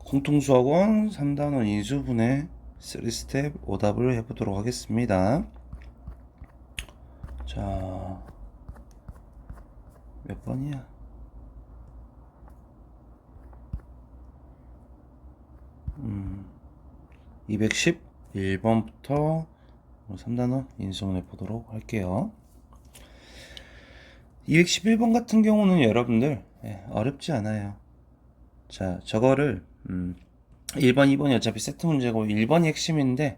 공통수학원 3단원 인수분해 3스텝 오답을 해보도록 하겠습니다. 자, 몇 번이야? 211번부터 3단원 인수분해 보도록 할게요. 211번 같은 경우는 여러분들 어렵지 않아요. 자, 저거를 1번, 2번이 어차피 세트 문제고 1번이 핵심인데,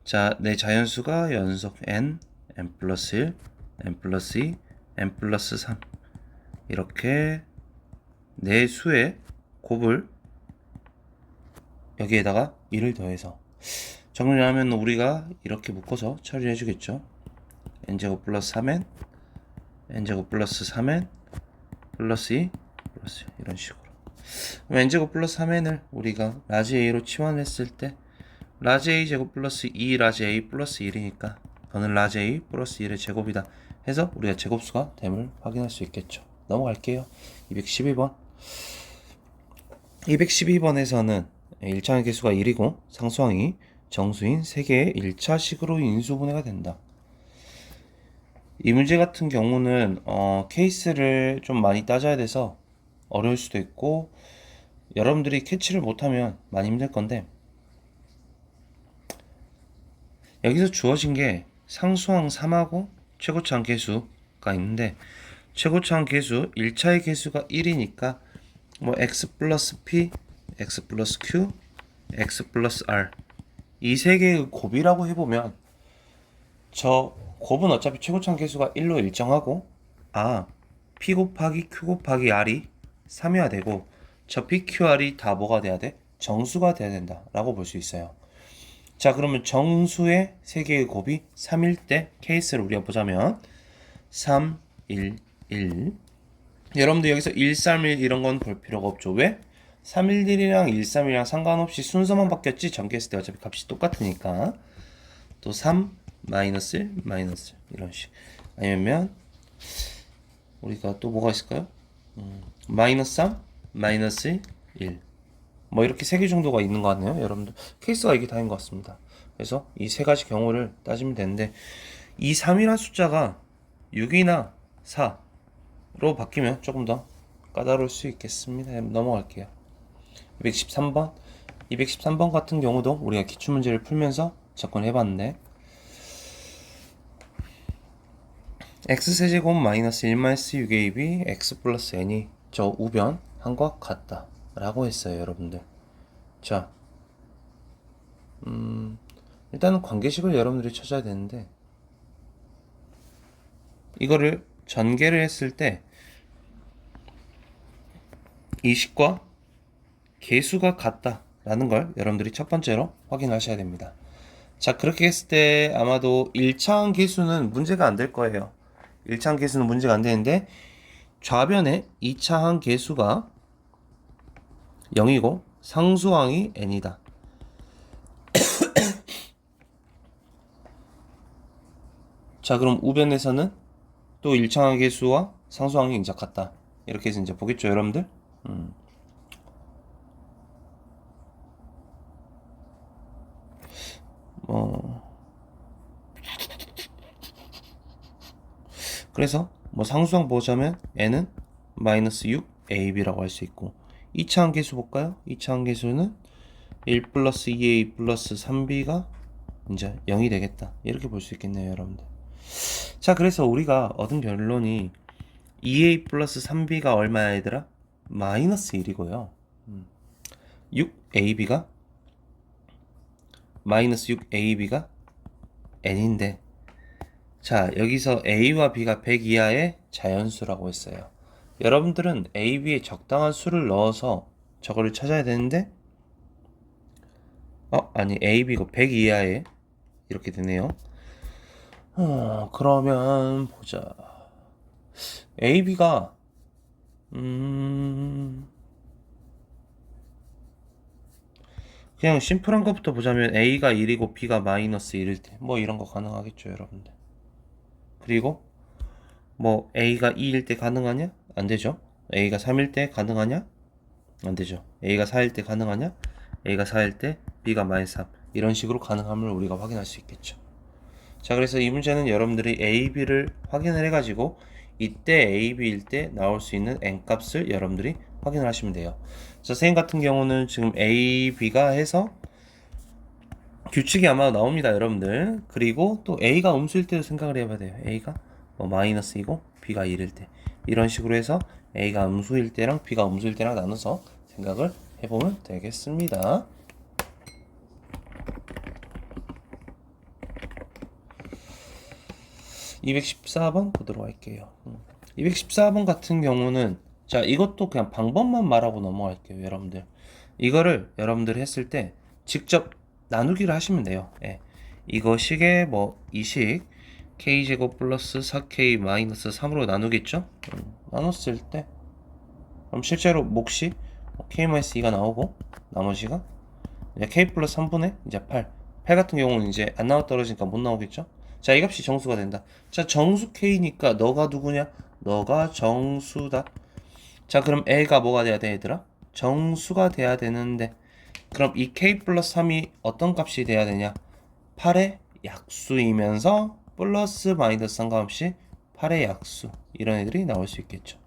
자, 내 자연수가 연속 n, n 플러스 1, n 플러스 2, n 플러스 3 이렇게 내 수의 곱을 여기에다가 1을 더해서 정리하면 우리가 이렇게 묶어서 처리해 주겠죠. n제곱 플러스 3n, n제곱 플러스 3n 플러스 2 플러스 1 이런 식으로. n제곱 플러스 3n을 우리가 라지 a로 치환했을 때 라지 a 제곱 플러스 2 라지 a 플러스 1이니까 더는 라지 a 플러스 1의 제곱이다 해서 우리가 제곱수가 됨을 확인할 수 있겠죠. 넘어갈게요. 212번. 212번에서는 1차항의 개수가 1이고 상수항이 정수인 3개의 1차식으로 인수분해가 된다. 이 문제 같은 경우는 케이스를 좀 많이 따져야 돼서 어려울 수도 있고 여러분들이 캐치를 못하면 많이 힘들 건데, 여기서 주어진 게 상수항 3하고 최고차항 개수가 있는데, 최고차항 개수 1차의 개수가 1이니까 뭐 x 플러스 p, x 플러스 q, x 플러스 r 이 세 개의 곱이라고 해보면 저 곱은 어차피 최고차항 개수가 1로 일정하고 p 곱하기 q 곱하기 r이 3이어야 되고 저 p, q, r이 다 뭐가 돼야 돼? 정수가 돼야 된다 라고 볼 수 있어요. 자, 그러면 정수의 세 개의 곱이 3일 때 케이스를 우리가 보자면 3, 1, 1. 여러분들 여기서 1, 3, 1 이런 건 볼 필요가 없죠. 왜? 3, 1, 1이랑 1, 3, 1이랑 상관없이 순서만 바뀌었지 전개했을 때 어차피 값이 똑같으니까. 또 3, 마이너스 1, 마이너스 1 이런 식. 아니면 우리가 또 뭐가 있을까요? 마이너스 3, 마이너스 1. 뭐 이렇게 세 개 정도가 있는 것 같네요. 여러분들 케이스가 이게 다인 것 같습니다. 그래서 이 세 가지 경우를 따지면 되는데, 이 3이라는 숫자가 6이나 4로 바뀌면 조금 더 까다로울 수 있겠습니다. 넘어갈게요. 213번. 213번 같은 경우도 우리가 기출문제를 풀면서 접근해봤는데, x세제곱 마이너스 1 마이너스 6ab이 x 플러스 n이 저 우변 한과 같다 라고 했어요. 여러분들, 자, 일단은 관계식을 여러분들이 찾아야 되는데, 이거를 전개를 했을 때 이 식과 개수가 같다 라는 걸 여러분들이 첫 번째로 확인하셔야 됩니다. 자, 그렇게 했을 때 아마도 1차항 개수는 문제가 안 될 거예요. 1차항 개수는 문제가 안 되는데, 좌변에 2차항 개수가 0이고 상수항이 n이다. 자, 그럼 우변에서는 또 1차항 개수와 상수항이 이제 같다. 이렇게 해서 이제 보겠죠, 여러분들? 그래서 뭐 상수항 보자면 n은 마이너스 6ab라고 할 수 있고, 2차항 개수 볼까요? 2차항 개수는 1 플러스 2a 플러스 3b가 이제 0이 되겠다. 이렇게 볼 수 있겠네요, 여러분들. 자, 그래서 우리가 얻은 결론이 2a 플러스 3b가 얼마야, 얘들아? 마이너스 1이고요. 6ab가 마이너스 6ab가 n인데, 자, 여기서 a와 b가 100 이하의 자연수라고 했어요. 여러분들은 a, b에 적당한 수를 넣어서 저거를 찾아야 되는데, 아니, a, b가 100 이하의 이렇게 되네요. 그러면 보자. a, b가 그냥 심플한 것부터 보자면 a가 1이고 b가 마이너스 1일 때 뭐 이런 거 가능하겠죠, 여러분들. 그리고 뭐 a가 2일 때 가능하냐? 안 되죠. a가 3일 때 가능하냐? 안 되죠. A가 4일 때 가능하냐? A가 4일 때 B가 마이너스 3 이런 식으로 가능함을 우리가 확인할 수 있겠죠. 자, 그래서 이 문제는 여러분들이 A, B를 확인을 해가지고 이때 A, B일 때 나올 수 있는 N값을 여러분들이 확인을 하시면 돼요. 자, 선생님 같은 경우는 지금 A, B가 해서 규칙이 아마 나옵니다, 여러분들. 그리고 또 A가 음수일 때도 생각을 해봐야 돼요. A가 뭐 마이너스이고 B가 1일 때 이런 식으로 해서 A가 음수일 때랑 B가 음수일 때랑 나눠서 생각을 해보면 되겠습니다. 214번 보도록 할게요. 214번 같은 경우는 자, 이것도 그냥 방법만 말하고 넘어갈게요, 여러분들. 이거를 여러분들 했을 때 직접 나누기를 하시면 돼요. 예. 이거 식에 뭐 이식 k제곱 플러스 4k 마이너스 3으로 나누겠죠? 나눴을 때 그럼 실제로 몫이 k-2가 나오고 나머지가 이제 k 플러스 3분의 이제 8 같은 경우는 이제 안 나와 떨어지니까 못 나오겠죠? 자, 이 값이 정수가 된다. 자, 정수 k니까 너가 누구냐? 너가 정수다. 자, 그럼 A가 뭐가 돼야 돼, 얘들아? 정수가 돼야 되는데 그럼 이 k 플러스 3이 어떤 값이 돼야 되냐? 8의 약수이면서 플러스 마이너스 상관없이 8의 약수 이런 애들이 나올 수 있겠죠.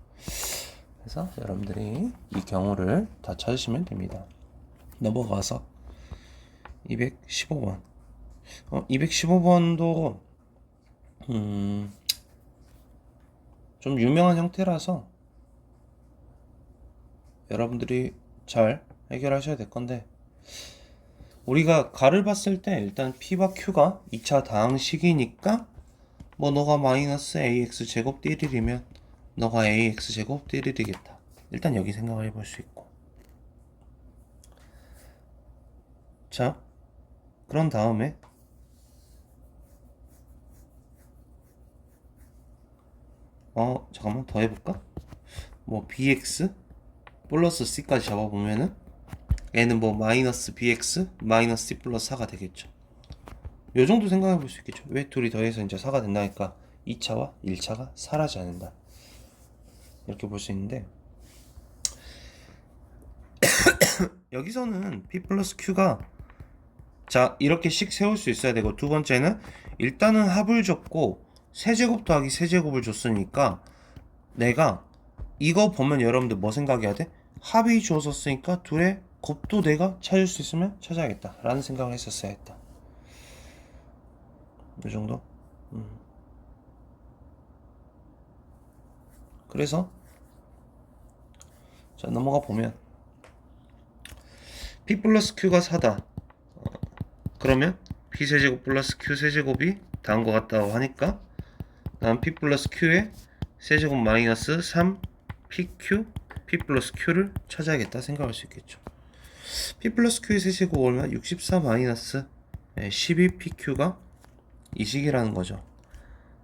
그래서 여러분들이 이 경우를 다 찾으시면 됩니다. 넘어가서 215번 215번도 좀 유명한 형태라서 여러분들이 잘 해결하셔야 될 건데 우리가 가를 봤을 때 일단 P와 Q가 2차 다항식이니까 뭐 너가 마이너스 AX 제곱 띠리리면 너가 AX 제곱 띠리리겠다. 일단 여기 생각을 해볼 수 있고 자 그런 다음에 잠깐만 더 해볼까? 뭐 BX 플러스 C까지 잡아보면은 얘는 뭐 마이너스 BX 마이너스 C 플러스 4가 되겠죠. 요 정도 생각해 볼 수 있겠죠. 왜 둘이 더해서 이제 4가 된다니까 2차와 1차가 사라지 않는다. 이렇게 볼 수 있는데 여기서는 P 플러스 Q가 자 이렇게 식 세울 수 있어야 되고 두 번째는 일단은 합을 줬고 세제곱 더하기 세제곱을 줬으니까 내가 이거 보면 여러분들 뭐 생각해야 돼? 합이 주어졌으니까 둘의 곱도 내가 찾을 수 있으면 찾아야겠다 라는 생각을 했었어야 했다. 이 정도? 그래서 자 넘어가 보면 P 플러스 Q가 4다. 그러면 P 세제곱 플러스 Q 세제곱이 다음 것 같다고 하니까 다음 P 플러스 Q의 세제곱 마이너스 3 PQ P 플러스 Q를 찾아야겠다 생각할 수 있겠죠. P 플러스 Q의 세제곱 얼마? 64 마이너스 12 PQ가 이 식이라는 거죠.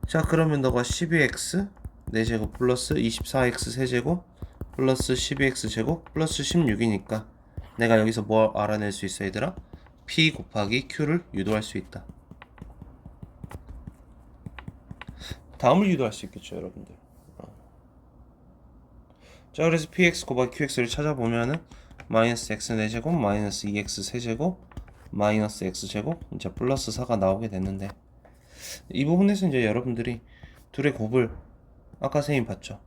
자 그러면 너가 12x 4제곱 플러스 24x 세제곱 플러스 12x 제곱 플러스 16이니까 내가 여기서 뭐 알아낼 수 있어 얘들아? P 곱하기 Q를 유도할 수 있다. 다음을 유도할 수 있겠죠 여러분들. 자 그래서 px 곱하기 qx를 찾아보면은 마이너스 x 4제곱 마이너스 2x 세제곱 마이너스 x제곱 이제 플러스 4가 나오게 됐는데 이 부분에서 이제 여러분들이 둘의 곱을 아까 선생님 봤죠?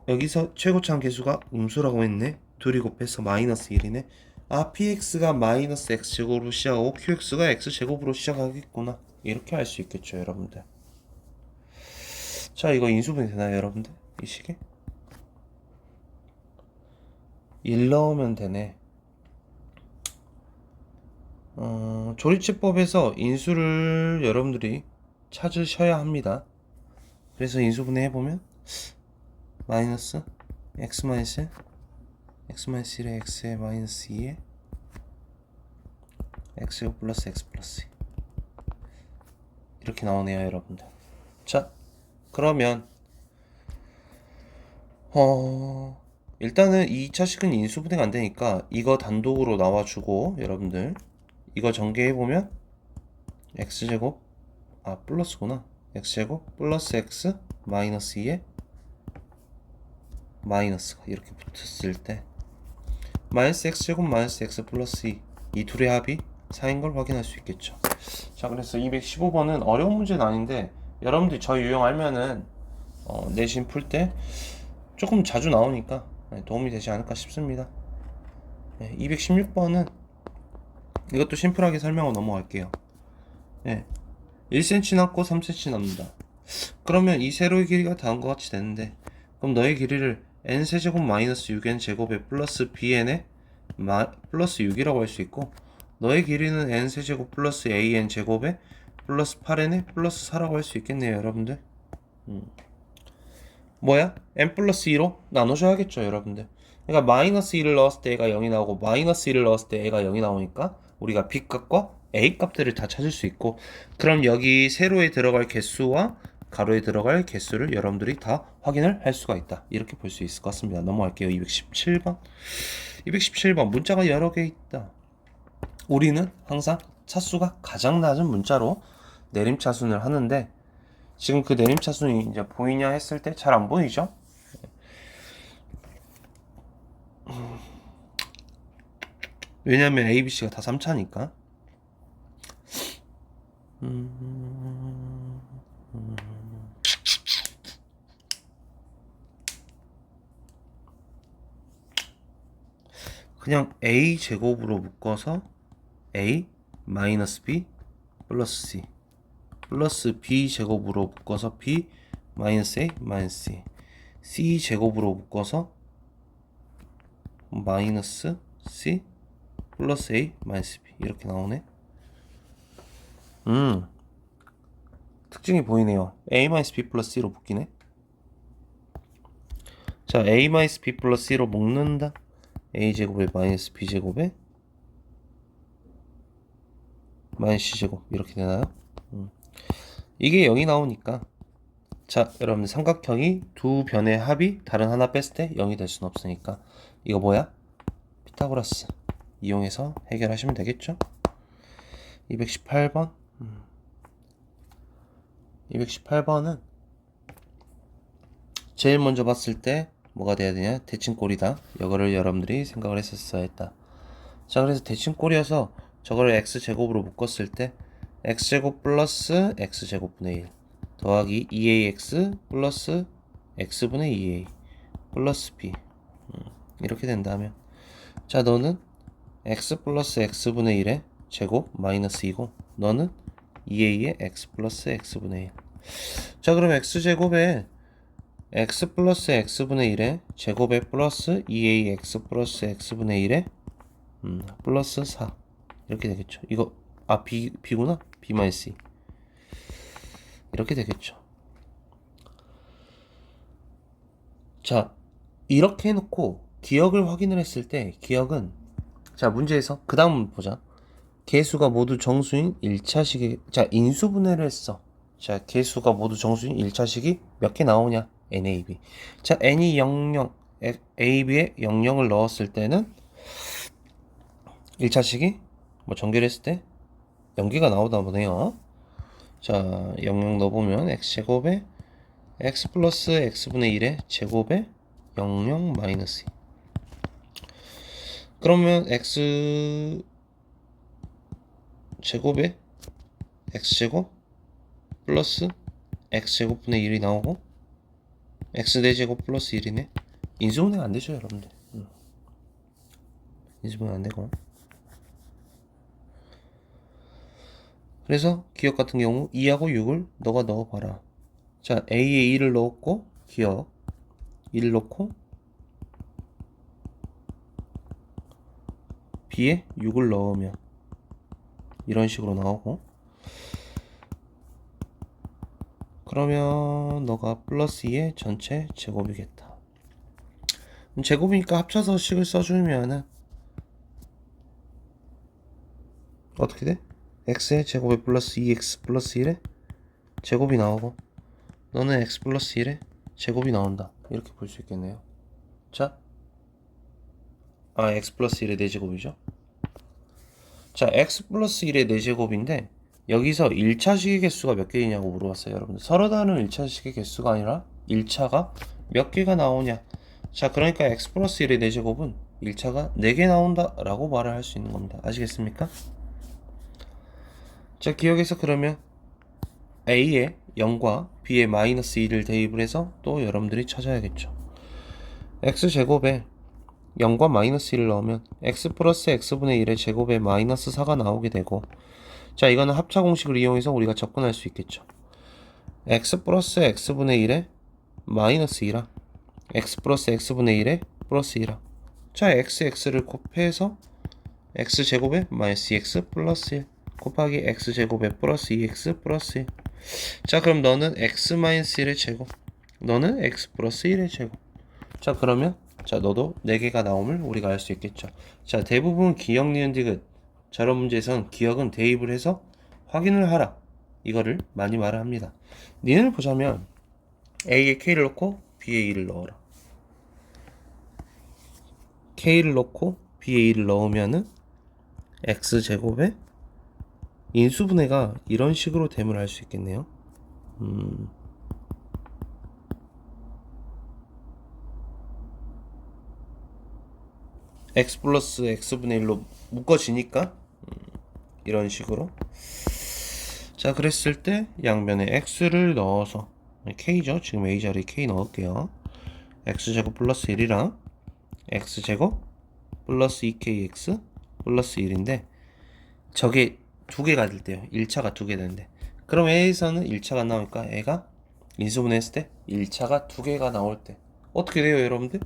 여기서 최고차항 계수가 음수라고 했네. 둘이 곱해서 마이너스 1이네. 아 px가 마이너스 x제곱으로 시작하고 qx가 x제곱으로 시작하겠구나. 이렇게 할 수 있겠죠 여러분들. 자 이거 인수분해 되나요 여러분들? 이 식에? 1 넣으면 되네. 조립제법에서 인수를 여러분들이 찾으셔야 합니다. 그래서 인수분해 해보면 마이너스 x 마이너스 1의 x에 마이너스 2에 x 플러스 x 플러스 2 이렇게 나오네요 여러분들. 자 그러면 일단은 2차 식은 인수분해가 안되니까 이거 단독으로 나와주고 여러분들 이거 전개해보면 x제곱 플러스구나. x제곱 플러스 x 마이너스 2에 마이너스가 이렇게 붙었을 때 마이너스 x제곱 마이너스 x 플러스 2. 이 둘의 합이 4인 걸 확인할 수 있겠죠. 자, 그래서 215번은 어려운 문제는 아닌데 여러분들이 저 유형 알면은 내신 풀 때 조금 자주 나오니까 도움이 되지 않을까 싶습니다. 216번은 이것도 심플하게 설명하고 넘어갈게요. 1cm 남고 3cm 남는다. 그러면 이 세로의 길이가 다음과 같이 되는데, 그럼 너의 길이를 n세제곱 마이너스 6n 제곱에 플러스 bn에 플러스 6이라고 할 수 있고, 너의 길이는 n세제곱 플러스 an 제곱에 플러스 8n에 플러스 4라고 할 수 있겠네요, 여러분들. 뭐야? n 플러스 2로 나눠줘야겠죠, 여러분들. 그러니까 마이너스 2를 넣었을 때 애가 0이 나오고 마이너스 1을 넣었을 때 애가 0이 나오니까 우리가 b 값과 a 값들을 다 찾을 수 있고, 그럼 여기 세로에 들어갈 개수와 가로에 들어갈 개수를 여러분들이 다 확인을 할 수가 있다. 이렇게 볼 수 있을 것 같습니다. 넘어갈게요. 217번. 217번 문자가 여러 개 있다. 우리는 항상 차수가 가장 낮은 문자로 내림차순을 하는데, 지금 그 내림차순이 이제 보이냐 했을 때 잘 안 보이죠? 왜냐면 A, B, C가 다 3차니까. 그냥 A 제곱으로 묶어서 A 마이너스 B 플러스 C 플러스 B 제곱으로 묶어서 B 마이너스 A 마이너스 C C 제곱으로 묶어서 마이너스 C 플러스 A 마이너스 B 이렇게 나오네. 특징이 보이네요. A 마이너스 B 플러스 C로 묶이네. 자, A 마이너스 B 플러스 C로 묶는다. A 제곱에 마이너스 B 제곱에 마이너스 C 제곱 이렇게 되나요? 이게 0이 나오니까, 자, 여러분 삼각형이 두 변의 합이 다른 하나 뺐을 때 0이 될 수는 없으니까 이거 뭐야? 피타고라스 이용해서 해결하시면 되겠죠? 218번 218번은 제일 먼저 봤을 때 뭐가 돼야 되냐? 대칭꼴이다. 이거를 여러분들이 생각을 했었어야 했다. 자, 그래서 대칭꼴이어서 저거를 x제곱으로 묶었을 때 x제곱 플러스 x제곱분의 1 더하기 2ax 플러스 x분의 2a 플러스 b 이렇게 된다면, 자, 너는 x 플러스 x분의 1의 제곱 마이너스 2고 너는 2a의 x 플러스 x분의 1. 자, 그럼 x제곱에 x 플러스 x분의 1의 제곱에 플러스 2ax 플러스 x분의 1의 플러스 4 이렇게 되겠죠. 이거 b구나. b 마이너스 2 이렇게 되겠죠. 자, 이렇게 해놓고 기억을 확인을 했을 때 기억은, 자, 문제에서 그 다음 보자. 개수가 모두 정수인 1차식이, 자, 인수분해를 했어. 자, 개수가 모두 정수인 1차식이 몇 개 나오냐? NAB. 자, N이 00, AB에 00을 넣었을 때는 1차식이 뭐 전개했을 때 0개가 나오다 보네요. 자, 00 넣어보면 x제곱에 x 플러스 x분의 1의 제곱에 00 마이너스 2. 그러면 x 제곱에 x제곱 플러스 x제곱분의 1이 나오고 x 4제곱 플러스 1이네. 인수분해 안 되죠, 여러분들. 인수분해 안 되고. 그래서 기억 같은 경우 2하고 6을 너가 넣어봐라. 자, A에 2를 넣었고 기억 1 넣고 B에 6을 넣으면 이런 식으로 나오고, 그러면 너가 플러스 2의 전체 제곱이겠다. 제곱이니까 합쳐서 식을 써주면은 어떻게 돼? x의 제곱에 플러스 2x 플러스 1의 제곱이 나오고 너는 x 플러스 1의 제곱이 나온다. 이렇게 볼 수 있겠네요. 자, x 플러스 1의 4제곱이죠. 자, x 플러스 1의 4제곱인데 여기서 1차식의 개수가 몇 개이냐고 물어봤어요, 여러분들. 서로 다른 1차식의 개수가 아니라 1차가 몇 개가 나오냐. 자, 그러니까 x 플러스 1의 4제곱은 1차가 4개 나온다 라고 말을 할 수 있는 겁니다. 아시겠습니까? 자, 기억해서 그러면 A에 0과 B에 마이너스 2를 대입을 해서 또 여러분들이 찾아야겠죠. X제곱에 0과 마이너스 1을 넣으면 X 플러스 X분의 1의 제곱에 마이너스 4가 나오게 되고, 자, 이거는 합차 공식을 이용해서 우리가 접근할 수 있겠죠. X 플러스 X분의 1에 마이너스 2랑 X 플러스 X분의 1에 플러스 2랑, 자, X를 곱해서 X제곱에 마이너스 2X 플러스 1 곱하기 X제곱에 플러스 2X 플러스 1. 자, 그럼 너는 X 마이너스 1의 제곱, 너는 X 플러스 1의 제곱. 자, 그러면 자, 너도 4개가 나옴을 우리가 알 수 있겠죠. 자, 대부분 기억, 니은, 디귿 저런 문제에서는 기억은 대입을 해서 확인을 하라, 이거를 많이 말을 합니다. 니은을 보자면 A에 K를 넣고 B에 2를 넣어라. K를 넣고 B에 2를 넣으면은 X제곱에 인수분해가 이런 식으로 됨을 알 수 있겠네요. X 플러스 X분의 1로 묶어지니까 이런 식으로. 자, 그랬을 때 양변에 X를 넣어서 K죠. 지금 A 자리에 K 넣을게요. X제곱 플러스 1이랑 X제곱 플러스 2KX 플러스 1인데 저게 2개가 될 때요. 1차가 2개 되는데, 그럼 A에서는 1차가 나오니까 애가 인수분해했을 때 1차가 2개가 나올 때 어떻게 돼요, 여러분들?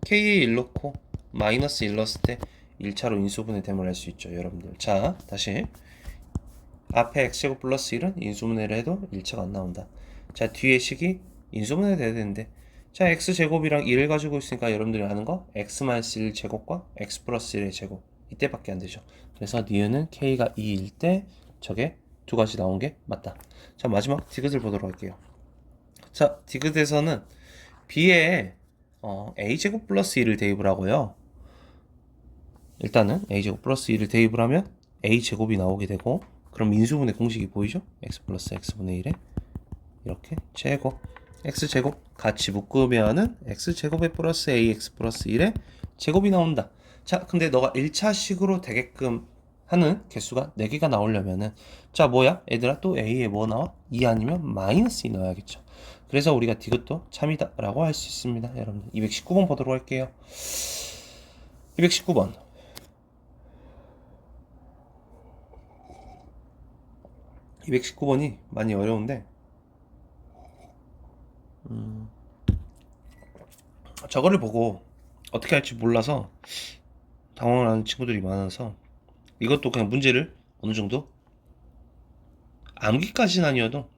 K에 1 넣고 마이너스 1 넣었을 때 1차로 인수분해됨을 할 수 있죠, 여러분들. 자, 다시 앞에 X제곱 플러스 1은 인수분해를 해도 1차가 안 나온다. 자, 뒤에 식이 인수분해 돼야 되는데, 자, X제곱이랑 1을 가지고 있으니까 여러분들이 아는 거 X-1 제곱과 X 플러스 1의 제곱, 이때밖에 안 되죠. 그래서 니은은 K가 2일 때 저게 2가지 나온 게 맞다. 자, 마지막 디귿을 보도록 할게요. 자, 디귿에서는 B에 A제곱 플러스 2를 대입을 하고요. 일단은 A제곱 플러스 2를 대입을 하면 A제곱이 나오게 되고, 그럼 인수분해 공식이 보이죠? X 플러스 X분의 1에 이렇게 제곱, X제곱 같이 묶으면은 X제곱에 플러스 AX 플러스 1의 제곱이 나온다. 자, 근데 너가 1차식으로 되게끔 하는 개수가 4개가 나오려면은, 자, 뭐야? 얘들아, 또 A에 뭐 나와? 2 아니면 마이너스 2 넣어야겠죠. 그래서 우리가 디귿도 참이다 라고 할 수 있습니다. 여러분, 219번 보도록 할게요. 219번. (219번이) 많이 어려운데, 저거를 보고 어떻게 할지 몰라서 당황을 하는 친구들이 많아서, 이것도 그냥 문제를 어느 정도 암기까지는 아니어도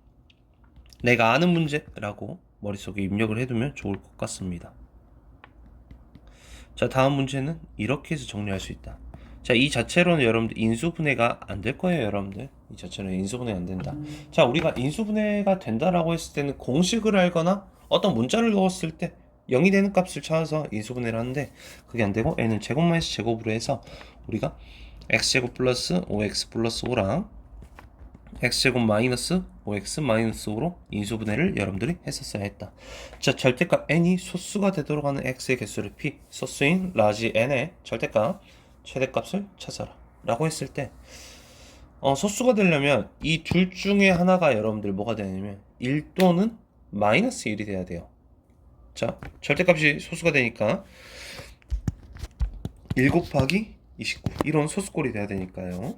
내가 아는 문제라고 머릿속에 입력을 해두면 좋을 것 같습니다. 자, 다음 문제는 이렇게 해서 정리할 수 있다. 자, 이 자체로는 여러분들 인수분해가 안 될 거예요, 여러분들. 이 자체로는 인수분해가 안 된다. 자, 우리가 인수분해가 된다라고 했을 때는 공식을 알거나 어떤 문자를 넣었을 때 0이 되는 값을 찾아서 인수분해를 하는데, 그게 안 되고 n은 제곱 마이너스 제곱으로 해서 우리가 x제곱 플러스 5x 플러스 5랑 x제곱 마이너스 5x 마이너스 5로 인수분해를 여러분들이 했었어야 했다. 자, 절대값 n이 소수가 되도록 하는 x의 개수를 p, 소수인 라지 n의 절대값 최대값을 찾아라 라고 했을 때, 소수가 되려면 이 둘 중에 하나가 여러분들 뭐가 되냐면 1 또는 마이너스 1이 돼야 돼요. 자, 절대값이 소수가 되니까 1 곱하기 29 이런 소수꼴이 돼야 되니까요.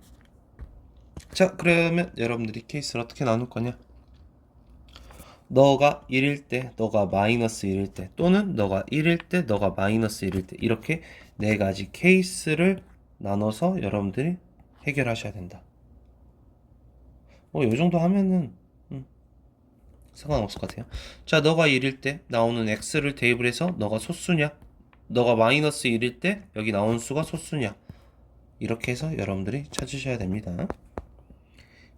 자, 그러면 여러분들이 케이스를 어떻게 나눌 거냐? 너가 1일 때, 너가 마이너스 1일 때, 또는 너가 1일 때, 너가 마이너스 1일 때, 이렇게 4가지 케이스를 나눠서 여러분들이 해결하셔야 된다. 요 정도 하면은 상관없을 것 같아요. 자, 너가 1일 때 나오는 x를 대입을 해서 너가 소수냐, 너가 마이너스 1일 때 여기 나오는 수가 소수냐, 이렇게 해서 여러분들이 찾으셔야 됩니다.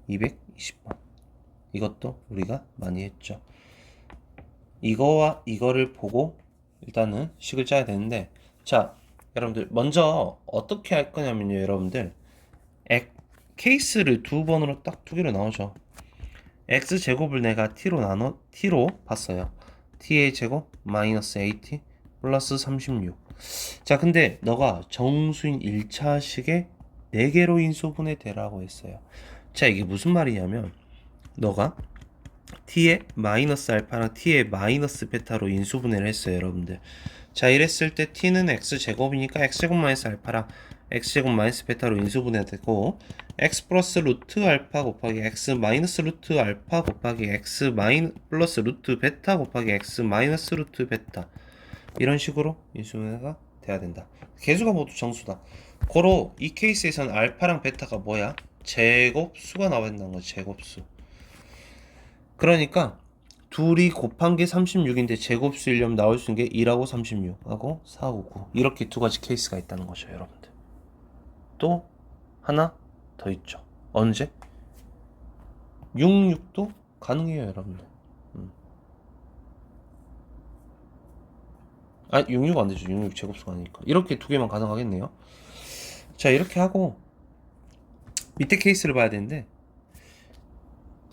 220번. 이것도 우리가 많이 했죠. 이거와 이거를 보고 일단은 식을 짜야 되는데, 자, 여러분들 먼저 어떻게 할 거냐면요, 여러분들 케이스를 2번으로 딱 2개로 나오죠. x제곱을 내가 t로 봤어요. t의 제곱 마이너스 at 플러스 36. 자, 근데 너가 정수인 1차식에 4개로 인수분해 되라고 했어요. 자, 이게 무슨 말이냐면 너가 t의 마이너스 알파랑 t의 마이너스 베타로 인수분해를 했어요, 여러분들. 자, 이랬을 때 t는 x제곱이니까 x제곱 마이너스 알파랑 x제곱 마이너스 베타로 인수분해가 되고, x 플러스 루트 알파 곱하기 x 마이너스 루트 알파 곱하기 x 플러스 루트 베타 곱하기 x 마이너스 루트 베타, 이런 식으로 인수분해가 돼야 된다. 개수가 모두 정수다. 고로 이 케이스에서는 알파랑 베타가 뭐야? 제곱수가 나와야 된다는 거지, 제곱수. 그러니까 둘이 곱한 게 36인데 제곱수이려면 나올 수 있는 게 2하고 36하고 4하고 9, 이렇게 두 가지 케이스가 있다는 거죠, 여러분들. 또 하나 더 있죠. 언제? 66도 가능해요, 여러분들. 66 안 되죠. 66 제곱수가 아니니까. 이렇게 두 개만 가능하겠네요. 자, 이렇게 하고 밑에 케이스를 봐야 되는데,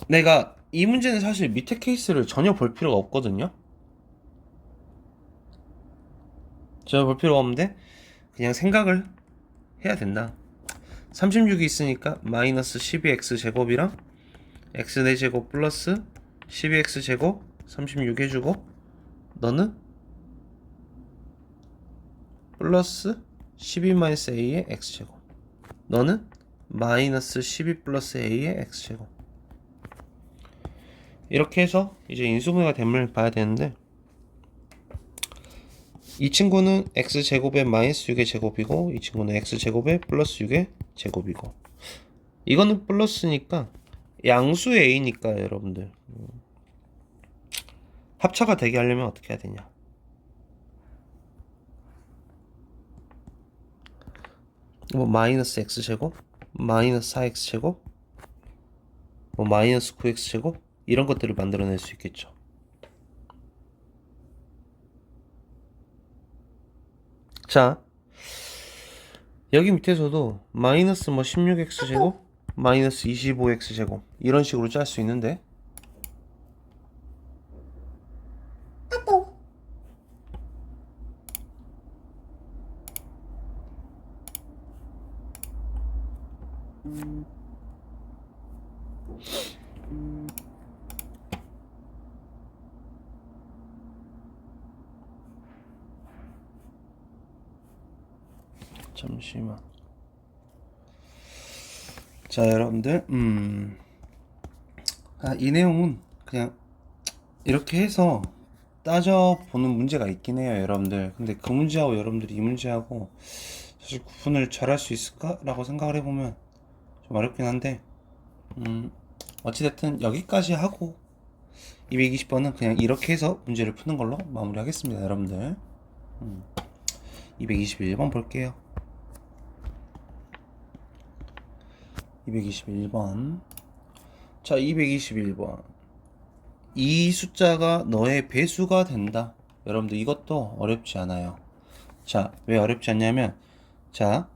내가 이 문제는 사실 밑에 케이스를 전혀 볼 필요가 없거든요. 전혀 볼 필요가 없는데 그냥 생각을 해야 된다. 36이 있으니까 마이너스 12x 제곱이랑 x 4제곱 플러스 12x 제곱 36 해주고, 너는 플러스 12 마이너스 a의 x 제곱, 너는 마이너스 12 플러스 a의 x 제곱. 이렇게 해서 이제 인수분해가 됨을 봐야 되는데, 이 친구는 x제곱의 마이너스 6의 제곱이고, 이 친구는 x제곱의 플러스 6의 제곱이고, 이거는 플러스니까 양수의 a니까 여러분들 합차가 되게 하려면 어떻게 해야 되냐, 뭐 마이너스 x제곱, 마이너스 4x제곱, 뭐 마이너스 9x제곱, 이런 것들을 만들어낼 수 있겠죠. 자, 여기 밑에서도 마이너스 뭐 16x제곱, 마이너스 25x제곱, 이런 식으로 짤 수 있는데, 잠시만. 자, 여러분들, 이 내용은 그냥 이렇게 해서 따져보는 문제가 있긴 해요, 여러분들. 근데 그 문제하고 여러분들이 이 문제하고 사실 구분을 잘 할 수 있을까라고 생각을 해보면 좀 어렵긴 한데, 어찌됐든 여기까지 하고 220번은 그냥 이렇게 해서 문제를 푸는 걸로 마무리하겠습니다, 여러분들. 221번 볼게요. 221번. 자, 221번. 이 숫자가 너의 배수가 된다. 여러분들 이것도 어렵지 않아요. 자, 왜 어렵지 않냐면, 자,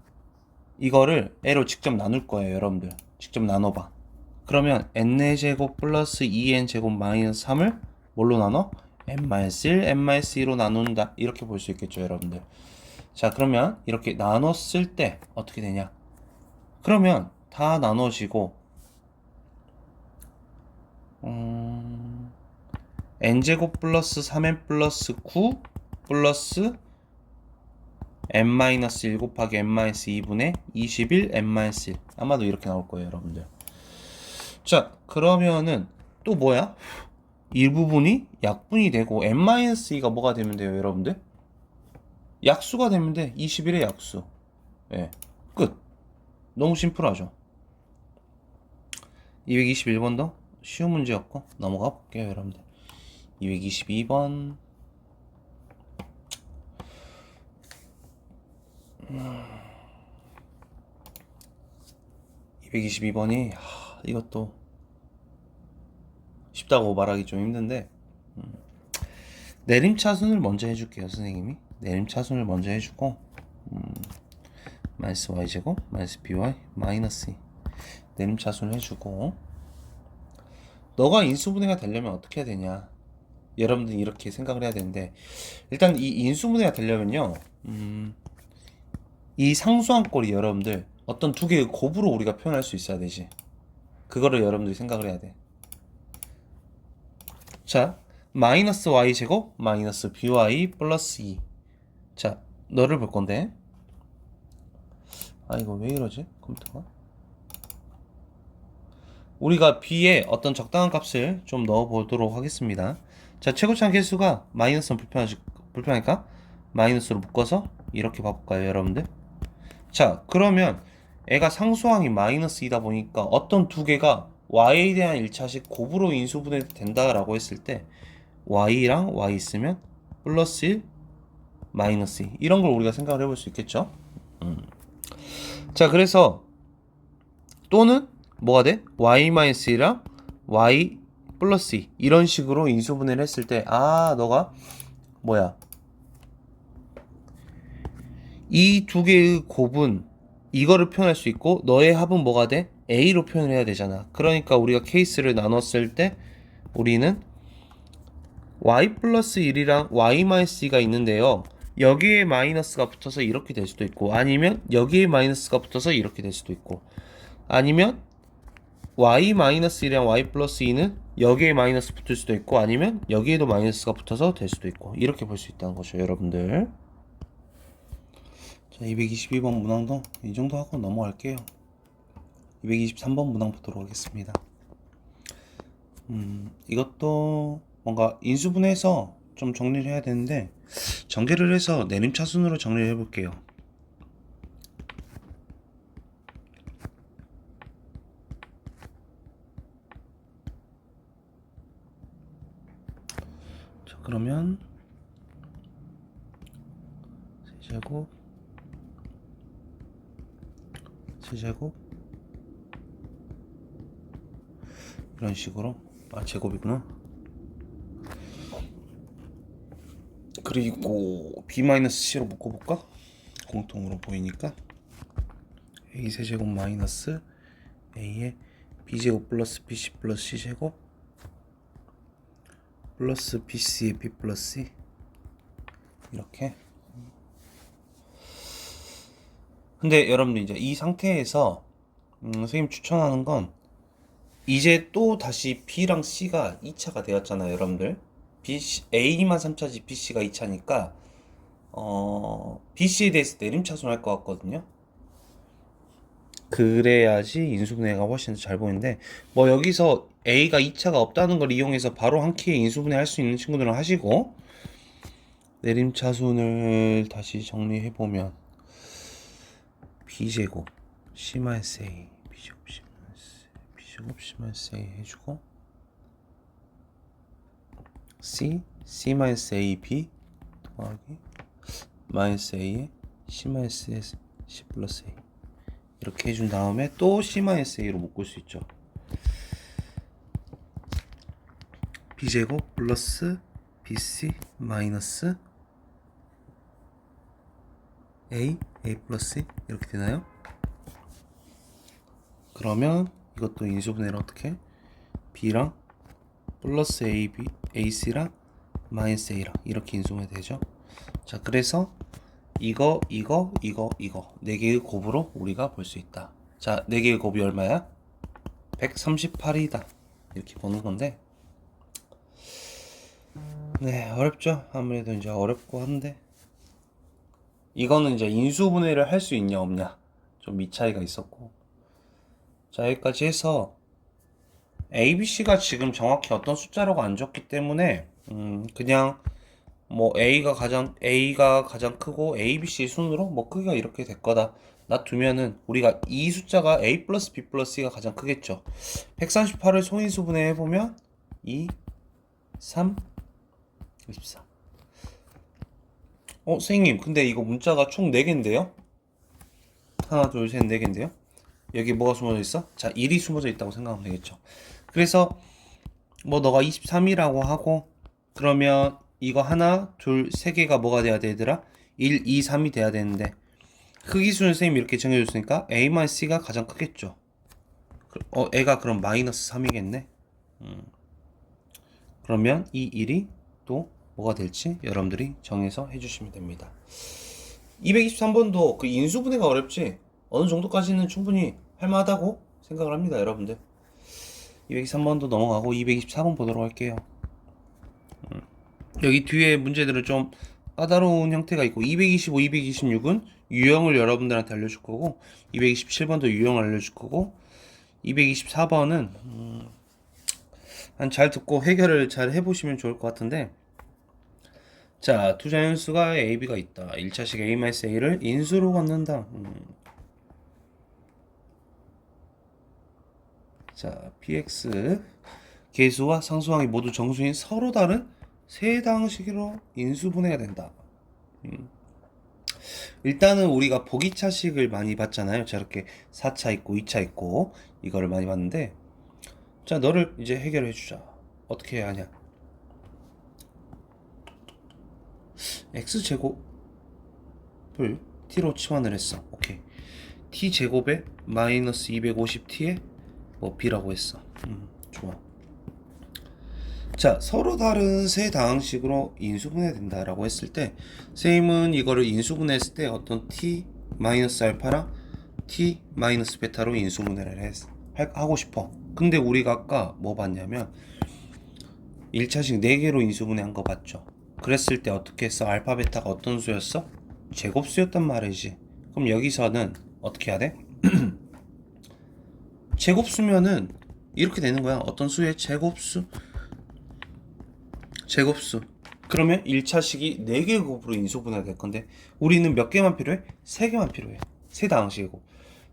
이거를 a로 직접 나눌 거예요, 여러분들. 직접 나눠봐. 그러면 n4제곱 플러스 2n제곱 마이너스 3을 뭘로 나눠? n-1, n-2로 나눈다. 이렇게 볼 수 있겠죠, 여러분들. 자, 그러면 이렇게 나눴을 때 어떻게 되냐? 그러면 다 나눠지고 n제곱 플러스 3n 플러스 9 플러스 n-1 곱하기 n-2분의 21 n-1, 아마도 이렇게 나올 거예요, 여러분들. 자, 그러면은 또 뭐야? 이 부분이 약분이 되고 n-2가 뭐가 되면 돼요, 여러분들? 약수가 되면 돼. 21의 약수. 예, 끝. 너무 심플하죠. 221번도 쉬운 문제였고 넘어가 볼게요, 여러분들. 222번. 222번이 이것도 쉽다고 말하기 좀 힘든데, 내림차순을 먼저 해줄게요, 선생님이. 내림차순을 먼저 해주고, 마이너스 y제곱 마이너스 by 마이너스 2 내림차순을 해주고, 너가 인수분해가 되려면 어떻게 해야 되냐, 여러분들이 이렇게 생각을 해야 되는데, 일단 이 인수분해가 되려면요, 이 상수항꼴이 여러분들 어떤 두 개의 곱으로 우리가 표현할 수 있어야 되지. 그거를 여러분들이 생각을 해야 돼. 자, 마이너스 y제곱 마이너스 by 플러스 2. 자, 너를 볼 건데. 아, 이거 왜 이러지? 컴퓨터가? 우리가 b에 어떤 적당한 값을 좀 넣어 보도록 하겠습니다. 자, 최고차항 개수가 마이너스는 불편하니까 마이너스로 묶어서 이렇게 봐볼까요, 여러분들? 자, 그러면 애가 상수항이 마이너스이다 보니까 어떤 두 개가 y에 대한 1차식 곱으로 인수분해 된다라고 했을 때 y랑 y 있으면 플러스 1, 마이너스 2 이런 걸 우리가 생각을 해볼 수 있겠죠? 자, 그래서 또는 뭐가 돼? y-1랑 y 플러스 2 이런 식으로 인수분해를 했을 때 너가 뭐야? 이 두 개의 곱은 이거를 표현할 수 있고 너의 합은 뭐가 돼? A로 표현을 해야 되잖아. 그러니까 우리가 케이스를 나눴을 때 우리는 y 플러스 1이랑 y 마이너스 2가 있는데요. 여기에 마이너스가 붙어서 이렇게 될 수도 있고 아니면 여기에 마이너스가 붙어서 이렇게 될 수도 있고 아니면 y 마이너스 1이랑 y 플러스 2는 여기에 마이너스 붙을 수도 있고 아니면 여기에도 마이너스가 붙어서 될 수도 있고 이렇게 볼 수 있다는 거죠, 여러분들. 자, 222번 문항도 이 정도 하고 넘어갈게요. 223번 문항 보도록 하겠습니다. 이것도 뭔가 인수분해해서 좀 정리를 해야 되는데 전개를 해서 내림차순으로 정리를 해볼게요. 자, 그러면 세제곱 이런 식으로 제곱이구나. 그리고 b-c로 묶어볼까? 공통으로 보이니까 a 세제곱 마이너스 a에 b제곱 플러스 bc 플러스 c제곱 플러스 bc에 b 플러스 c 이렇게. 근데 여러분들 이제 이 상태에서 선생님 추천하는 건 이제 또 다시 b랑 c가 2차가 되었잖아요, 여러분들. a만 3차지 bc가 2차니까 bc에 대해서 내림차순할 것 같거든요. 그래야지 인수분해가 훨씬 더 잘 보이는데 뭐 여기서 a가 2차가 없다는 걸 이용해서 바로 한 키에 인수분해 할 수 있는 친구들은 하시고 내림차순을 다시 정리해보면 b제곱 c-a b제곱 c-a 해주고 c-ab 더하기 마이너스 a에 c 플러스 a 이렇게 해준 다음에 또 c-a로 묶을 수 있죠. b제곱 플러스 bc 마이너스 a 플러스 이렇게 되나요? 그러면 이것도 인수분해를 어떻게? b랑 플러스 ac랑 마이너스 a랑 이렇게 인수분해 되죠. 자, 그래서 이거 4개의 곱으로 우리가 볼 수 있다. 자, 4개의 곱이 얼마야? 138이다. 이렇게 보는 건데 네, 어렵죠? 아무래도 이제 어렵고 한데 이거는 이제 인수분해를 할 수 있냐 없냐 좀 이 차이가 있었고. 자, 여기까지 해서 ABC가 지금 정확히 어떤 숫자라고 안 줬기 때문에 그냥 뭐 A가 가장 크고 ABC 순으로 뭐 크기가 이렇게 될 거다 놔두면은 우리가 이 숫자가 A 플러스 B 플러스 C가 가장 크겠죠. 138을 소인수분해 해보면 2, 3, 24. 선생님, 근데 이거 문자가 총 4개인데요? 하나, 둘, 셋, 4개인데요? 여기 뭐가 숨어져 있어? 자, 1이 숨어져 있다고 생각하면 되겠죠. 그래서 뭐 너가 23이라고 하고 그러면 이거 하나, 둘, 3개가 뭐가 돼야 되더라? 1, 2, 3이 돼야 되는데 크기수는 선생님이 이렇게 정해줬으니까 A-C가 가장 크겠죠. 애가 그럼 마이너스 3이겠네. 그러면 이 1이 또 뭐가 될지 여러분들이 정해서 해주시면 됩니다. 223번도 그 인수분해가 어렵지 어느 정도까지는 충분히 할만하다고 생각을 합니다, 여러분들. 223번도 넘어가고 224번 보도록 할게요. 여기 뒤에 문제들은 좀 까다로운 형태가 있고 225, 226은 유형을 여러분들한테 알려줄 거고 227번도 유형을 알려줄 거고 224번은 잘 듣고 해결을 잘 해보시면 좋을 것 같은데, 자, 두 자연수가 A, B가 있다. 1차식 A-A를 인수로 갖는다. 자, PX 계수와 상수항이 모두 정수인 서로 다른 세 다항식으로 인수분해가 된다. 일단은 우리가 보기차식을 많이 봤잖아요. 저렇게 4차 있고 2차 있고 이거를 많이 봤는데, 자, 너를 이제 해결해 주자. 어떻게 해야 하냐? x제곱을 t로 치환을 했어. 오케이. t제곱에 마이너스 250t에 뭐 b라고 했어. 좋아. 자, 서로 다른 세 다항식으로 인수분해 된다라고 했을 때, 쌤은 이거를 인수분해했을 때 어떤 t 마이너스 알파랑 t 마이너스 베타로 인수분해를 하고 싶어. 근데 우리가 아까 뭐 봤냐면 1차식 4개로 인수분해한 거 봤죠. 그랬을 때 어떻게 했어? 알파 베타가 어떤 수였어? 제곱수였단 말이지. 그럼 여기서는 어떻게 해야 돼? 제곱수면은 이렇게 되는 거야. 어떤 수의 제곱수? 제곱수. 그러면 1차식이 4개 곱으로 인수분해가 될 건데 우리는 몇 개만 필요해? 3개만 필요해. 세 다항식이고.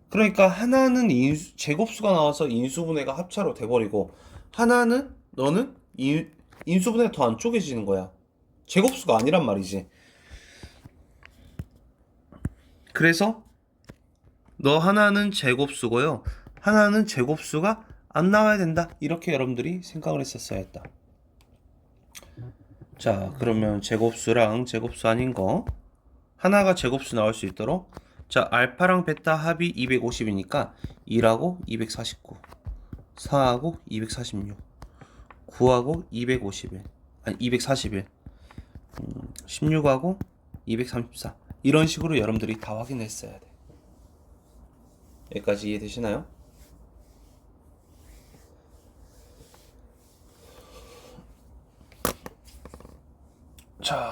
그러니까 하나는 제곱수가 나와서 인수분해가 합차로 돼버리고, 하나는 너는 인수분해가 더 안 쪼개지는 거야. 제곱수가 아니란 말이지. 그래서 너 하나는 제곱수고요, 하나는 제곱수가 안 나와야 된다. 이렇게 여러분들이 생각을 했었어야 했다. 자, 그러면 제곱수랑 제곱수 아닌 거 하나가 제곱수 나올 수 있도록, 자, 알파랑 베타 합이 250이니까 1하고 249, 4하고 246, 9하고 251, 아니 241, 16하고 234, 이런 식으로 여러분들이 다 확인했어야 돼. 여기까지 이해되시나요? 자,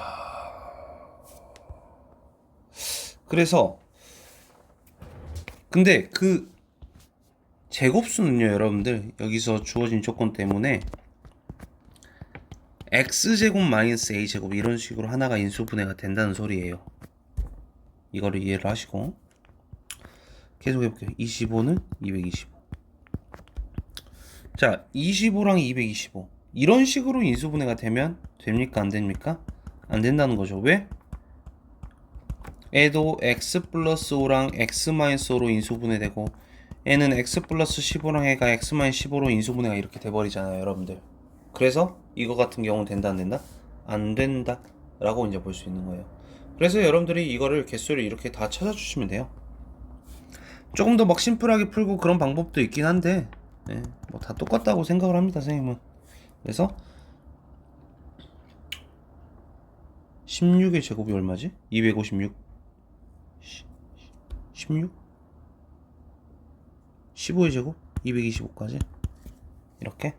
그래서 근데 그 제곱수는요, 여러분들 여기서 주어진 조건 때문에 x제곱 마이너스 a제곱 이런 식으로 하나가 인수분해가 된다는 소리예요. 이거를 이해를 하시고 계속 해볼게요. 25는 225. 자, 25랑 225 이런 식으로 인수분해가 되면 됩니까? 안 됩니까? 안 된다는 거죠. 왜? 애도 x 플러스 5랑 x 마이너스 5로 인수분해되고, 애는 x 플러스 15랑 애가 x 마이너스 15로 인수분해가 이렇게 돼버리잖아요, 여러분들. 그래서 이거 같은 경우는 된다 안 된다? 안 된다 라고 이제 볼 수 있는 거예요. 그래서 여러분들이 이거를 개수를 이렇게 다 찾아주시면 돼요. 조금 더 막 심플하게 풀고 그런 방법도 있긴 한데, 네, 뭐 다 똑같다고 생각을 합니다, 선생님은. 그래서 16의 제곱이 얼마지? 256 16 15의 제곱 225까지 이렇게.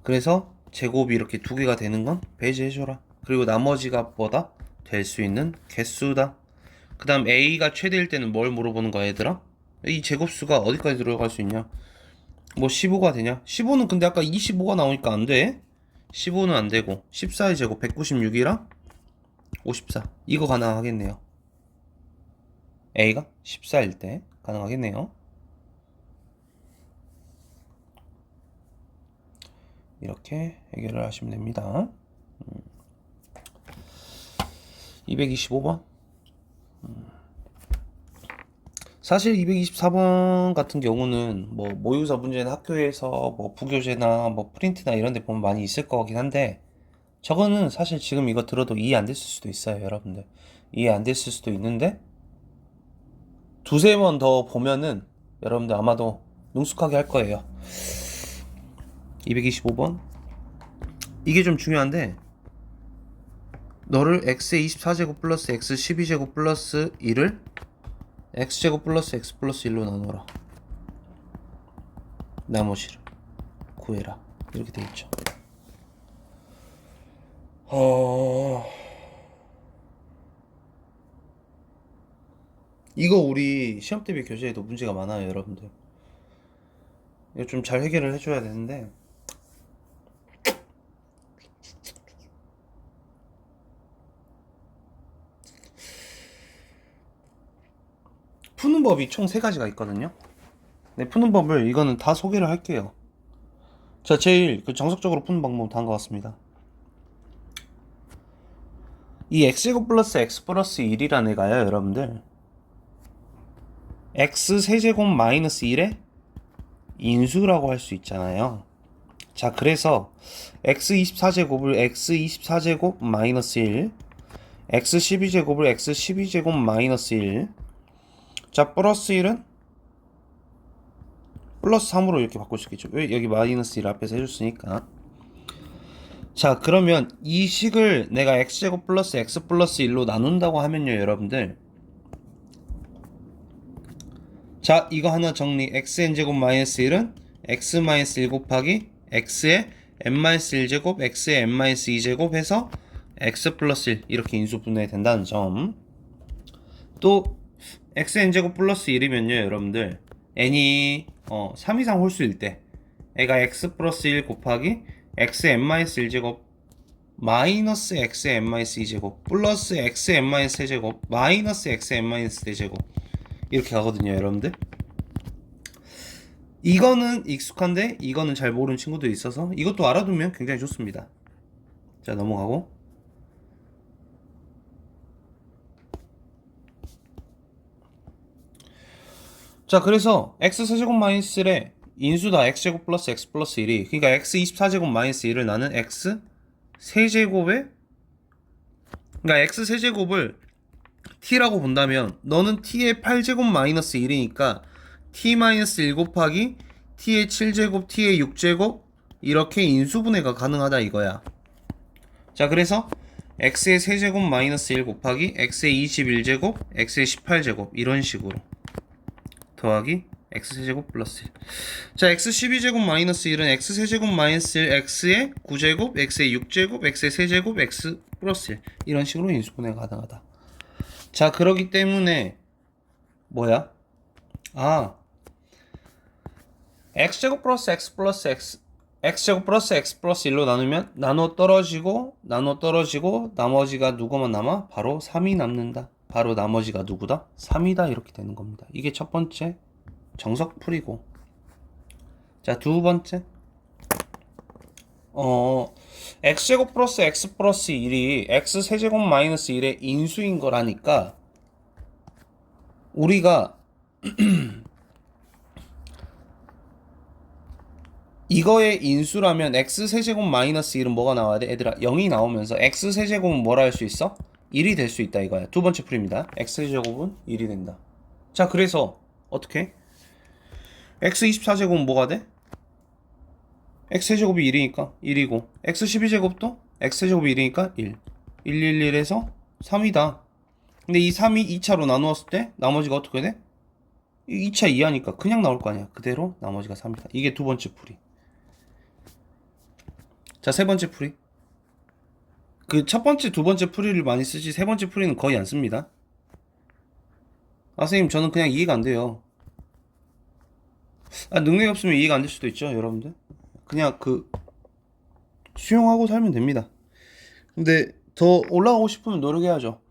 그래서 제곱이 이렇게 두 개가 되는 건 배제해줘라. 그리고 나머지가 뭐다? 될 수 있는 개수다. 그 다음 a가 최대일 때는 뭘 물어보는 거야, 얘들아? 이 제곱수가 어디까지 들어갈 수 있냐? 뭐 15가 되냐? 15는 근데 아까 25가 나오니까 안 돼. 15는 안 되고 14의 제곱 196이랑 54 이거 가능하겠네요. a가 14일 때 가능하겠네요. 이렇게 해결을 하시면 됩니다. 225번. 사실 224번 같은 경우는 뭐 모의고사 문제는 학교에서 뭐 부교재나 뭐 프린트나 이런 데 보면 많이 있을 거긴 한데, 저거는 사실 지금 이거 들어도 이해 안 됐을 수도 있어요, 여러분들. 이해 안 됐을 수도 있는데 두세 번 더 보면은 여러분들 아마도 능숙하게 할 거예요. 225번. 이게 좀 중요한데, 너를 x의 24제곱 플러스 x 12제곱 플러스 1을 x제곱 플러스 x 플러스 1로 나눠라. 나머지를 구해라. 이렇게 돼 있죠. 이거 우리 시험 대비 교재에도 문제가 많아요, 여러분들. 이거 좀 잘 해결을 해줘야 되는데. 푸는 법이 총 3가지가 있거든요. 네, 푸는 법을 이거는 다 소개를 할게요. 자, 제일 그 정석적으로 푸는 방법은 다음과 같습니다. 이 x제곱 플러스 x 플러스 1이라는 애가요, 여러분들, x 세제곱 마이너스 1의 인수라고 할 수 있잖아요. 자, 그래서 x 24제곱을 x 24제곱 마이너스 1, x 12제곱을 x 12제곱 마이너스 1, 자, 플러스 1은 플러스 3으로 이렇게 바꿀 수 있겠죠. 왜? 여기 마이너스 1 앞에서 해줬으니까. 자, 그러면 이 식을 내가 x제곱 플러스 x 플러스 1로 나눈다고 하면요, 여러분들, 자, 이거 하나 정리. xn제곱 마이너스 1은 x 마이너스 1 곱하기 x의 n-1제곱 x의 n-2제곱 해서 x 플러스 1 이렇게 인수분해 된다는 점. 또 xn제곱 플러스 1이면요, 여러분들, n이 3 이상 홀수일 때 애가 x 플러스 1 곱하기 x n-1제곱 마이너스 x n-2제곱 플러스 x n-3제곱 마이너스 x n-4제곱 이렇게 가거든요, 여러분들. 이거는 익숙한데 이거는 잘 모르는 친구들이 있어서 이것도 알아두면 굉장히 좋습니다. 자, 넘어가고. 자, 그래서 x 세제곱 마이너스 1의 인수다. x제곱 플러스 x 플러스 1이, 그러니까 x 24제곱 마이너스 1을 나는 x 세제곱에, 그러니까 x 세제곱을 t라고 본다면 너는 t의 8제곱 마이너스 1이니까 t 마이너스 1 곱하기 t의 7제곱 t의 6제곱 이렇게 인수분해가 가능하다 이거야. 자, 그래서 x의 세제곱 마이너스 1 곱하기 x의 21제곱 x의 18제곱 이런 식으로 더하기 x세제곱 플러스 1. 자, x12제곱 마이너스 1은 x세제곱 마이너스 1 x의 9제곱 x의 6제곱 x의 세제곱 x 플러스 1 이런 식으로 인수분해가 가능하다. 자, 그러기 때문에 뭐야? x제곱 플러스 x 플러스 x, x제곱 플러스 x 플러스 1로 나누면 나눠 떨어지고 나머지가 누구만 남아? 바로 3이 남는다. 바로 나머지가 누구다? 3이다. 이렇게 되는 겁니다. 이게 첫 번째 정석풀이고. 자, 두 번째, x제곱 플러스 x 플러스 1이 x 세제곱 마이너스 1의 인수인 거라니까 우리가 이거의 인수라면 x 세제곱 마이너스 1은 뭐가 나와야 돼? 얘들아, 0이 나오면서 x 세제곱은 뭐라 할 수 있어? 1이 될 수 있다 이거야. 두 번째 풀입니다. x 세제곱은 1이 된다. 자, 그래서 어떻게? x 24제곱은 뭐가 돼? x 세제곱이 1이니까 1이고 x 12제곱도 x 세제곱이 1이니까 1. 111에서 3이다. 근데 이 3이 2차로 나누었을 때 나머지가 어떻게 돼? 2차 이하니까 그냥 나올 거 아니야. 그대로 나머지가 3이다. 이게 두 번째 풀이. 자, 세 번째 풀이. 그 첫 번째, 두 번째 풀이를 많이 쓰지 세 번째 풀이는 거의 안 씁니다. 선생님, 저는 그냥 이해가 안 돼요. 능력이 없으면 이해가 안 될 수도 있죠, 여러분들. 그냥 수용하고 살면 됩니다. 근데 더 올라가고 싶으면 노력해야죠.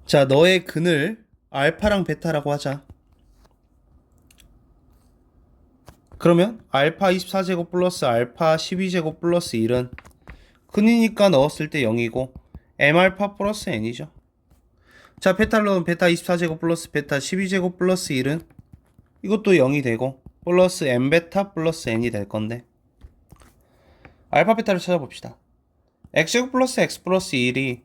자, 너의 근을 알파랑 베타라고 하자. 그러면 알파 24제곱 플러스 알파 12제곱 플러스 1은 근이니까 넣었을 때 0이고 m알파 플러스 n이죠. 자, 베타를 넣으면 베타 24제곱 플러스 베타 12제곱 플러스 1은 이것도 0이 되고 플러스 m베타 플러스 n이 될 건데, 알파 베타를 찾아봅시다. x제곱 플러스 x 플러스 1이,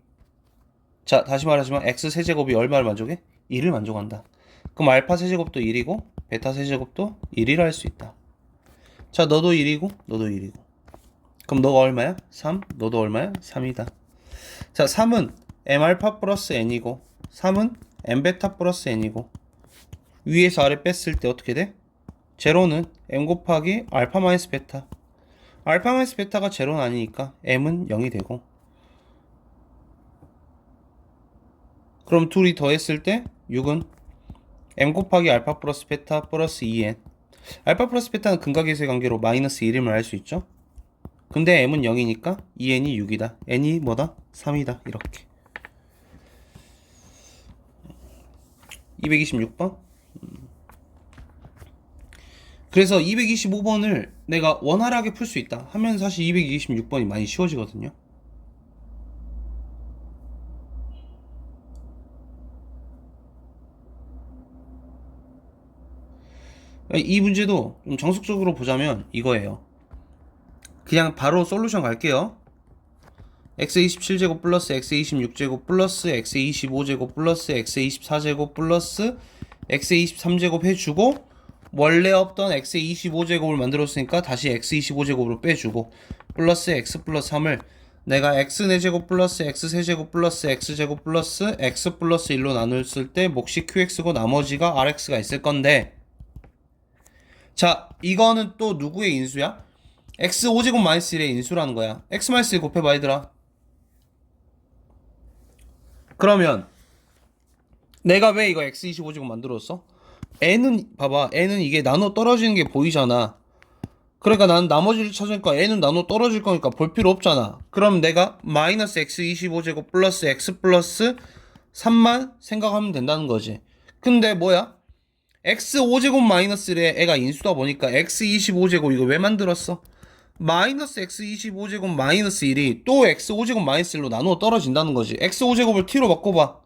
자, 다시 말하지만 x 세제곱이 얼마를 만족해? 1을 만족한다. 그럼 알파 세제곱도 1이고 베타 세제곱도 1이라 할 수 있다. 자, 너도 1이고 너도 1이고. 그럼 너가 얼마야? 3? 너도 얼마야? 3이다. 자, 3은 m알파 플러스 n이고 3은 m베타 플러스 n이고 위에서 아래 뺐을 때 어떻게 돼? 제로는 m 곱하기 알파 마이너스 베타. 알파 마이너스 베타가 제로는 아니니까 m은 0이 되고, 그럼 둘이 더했을 때 6은 m 곱하기 알파 플러스 베타 플러스 2n. 알파 플러스 베타는 근각계수의 관계로 마이너스 1임을 알 수 있죠. 근데 m은 0이니까 2n이 6이다. n이 뭐다? 3이다. 이렇게. 226번. 그래서 225번을 내가 원활하게 풀 수 있다 하면 사실 226번이 많이 쉬워지거든요. 이 문제도 좀 정석적으로 보자면 이거예요. 그냥 바로 솔루션 갈게요. x27제곱 플러스 x26제곱 플러스 x25제곱 플러스 x24제곱 플러스 x23제곱 해주고, 원래 없던 x25제곱을 만들었으니까 다시 x25제곱으로 빼주고, 플러스 x 플러스 3을 내가 x 4제곱 플러스 x 3제곱 플러스 x제곱 플러스 x 플러스 1로 나눴을 때 몫이 qx고 나머지가 rx가 있을 건데, 자, 이거는 또 누구의 인수야? x 5제곱 마이너스 1의 인수라는 거야. x 마이너스 1 곱해봐 얘들아. 그러면 내가 왜 이거 x25제곱 만들었어? n은 봐봐, n은 이게 나눠 떨어지는 게 보이잖아. 그러니까 나는 나머지를 찾으니까 n은 나눠 떨어질 거니까 볼 필요 없잖아. 그럼 내가 마이너스 x25제곱 플러스 x 플러스 3만 생각하면 된다는 거지. 근데 뭐야? x5제곱 마이너스 1에 애가 인수다 보니까 x25제곱 이거 왜 만들었어? 마이너스 x25제곱 마이너스 1이 또 x5제곱 마이너스 1로 나누어 떨어진다는 거지. x5제곱을 t로 바꿔봐.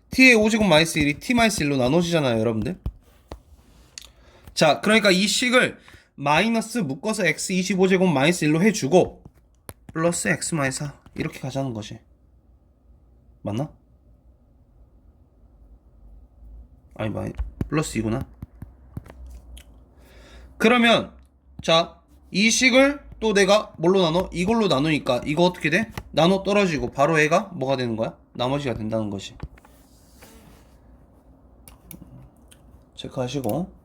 t의 5제곱 마이너스 1이 t 마이너스 1로 나눠지잖아요 여러분들. 자, 그러니까 이 식을 마이너스 묶어서 x25제곱 마이너스 1로 해주고 플러스 x 마이너스 4 이렇게 가자는 거지. 맞나? 아니 플러스 2구나. 그러면 자, 이 식을 또 내가 뭘로 나눠? 이걸로 나누니까 이거 어떻게 돼? 나눠 떨어지고 바로 얘가 뭐가 되는 거야? 나머지가 된다는 것이. 체크하시고.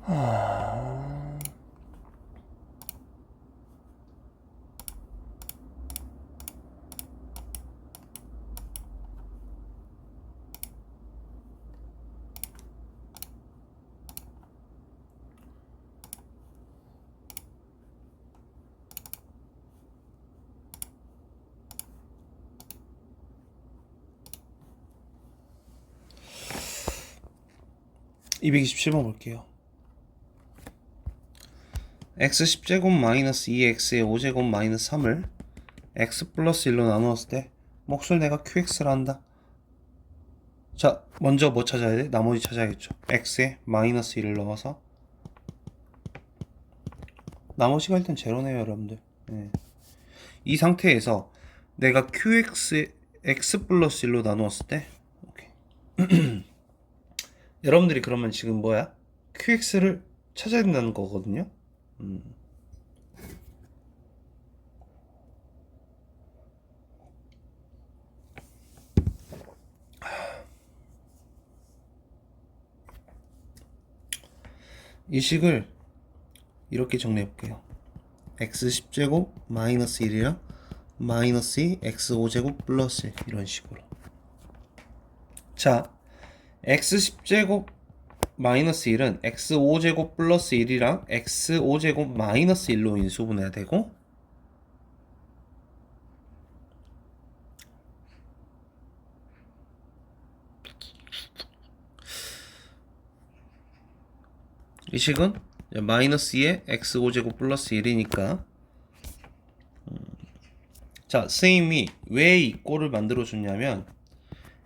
아... 227번 볼게요. x 10제곱 마이너스 2x의 5제곱 마이너스 3을 x 플러스 1로 나누었을 때 몫을 내가 qx를 한다. 자, 먼저 뭐 찾아야 돼? 나머지 찾아야겠죠. x에 마이너스 1을 넣어서 나머지가 일단 제로네요 여러분들. 네. 이 상태에서 내가 qx에 x 플러스 1로 나누었을 때 오케이. 여러분들이 그러면 지금 뭐야? qx를 찾아야 된다는 거거든요. 이 식을 이렇게 정리해 볼게요. x10제곱 마이너스 1이랑 마이너스 2 x5제곱 플러스 1 이런 식으로. 자, x10제곱 마이너스 1은 x5제곱 플러스 1이랑 x5제곱 마이너스 1로 인수분해야 되고, 이 식은 마이너스 2에 x5제곱 플러스 1이니까, 자, 선생님이 왜 이 꼴을 만들어줬냐면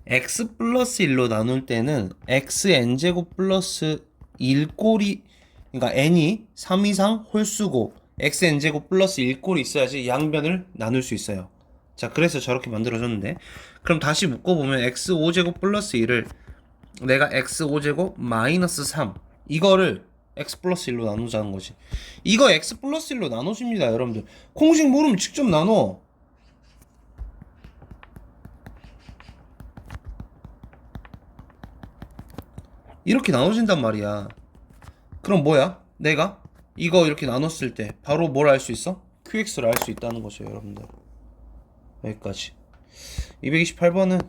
x 플러스 1로 나눌 때는 xn제곱 플러스 1꼴이, 그러니까 n이 3 이상 홀수고 xn제곱 플러스 1꼴이 있어야지 양변을 나눌 수 있어요. 자, 그래서 저렇게 만들어줬는데, 그럼 다시 묶어보면 x5제곱 플러스 1을 내가 x5제곱 마이너스 3 이거를 x 플러스 1로 나누자는 거지. 이거 x 플러스 1로 나눠집니다, 여러분들. 공식 모르면 직접 나눠. 이렇게 나눠진단 말이야. 그럼 뭐야? 내가 이거 이렇게 나눴을 때 바로 뭘 알 수 있어? QX를 알 수 있다는 거죠, 여러분들. 여기까지. 228번은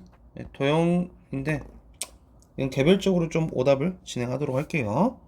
도형인데 이건 개별적으로 좀 오답을 진행하도록 할게요.